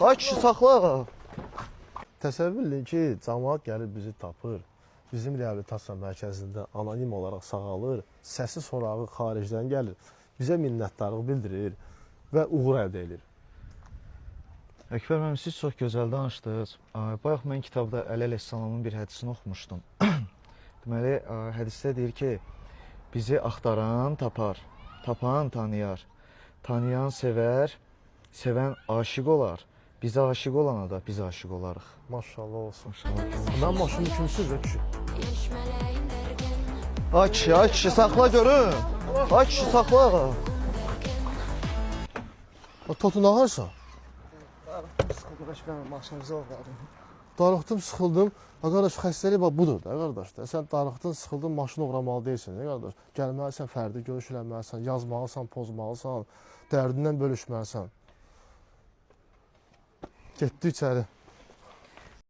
Ay kişi saxla. Təsəvvür edin ki, cəmaət gəlib bizi tapır. Bizim reabilitasiya mərkəzində anonim olaraq sağalır. Səsi sorağı xaricdən gəlir. Bizə minnətdarlıq bildirir və uğur əldə edir. Əkbər müəllim, siz çox gözəl danışdınız. Bayaq mən kitabda Əli əleyhissalamın bir hədisini oxumuşdum. Deməli, hədisdə deyir ki, bizi axtaran tapar, tapan tanıyar, tanıyan sevər, sevən aşiq olar, bizə aşiq olana da biz aşiq olarıq. Maşallah olsun. Mən maşını kimsiz kişi? Ay kişi, saxla görün. Ay kişi, saxla. Totun ağarsa? Sıxıldım, maşınızı oğladım. Darıxdım, sıxıldım. Qardaş, xəstəlik budur da, qardaş. Sən darıxdın, sıxıldın, maşını uğramalı deyilsən, qardaş. Gəlməlisən, fərdi görüş eləməlisən, yazmalısan, pozmalısan, dərdindən bölüşməlisən. Getdi içəri.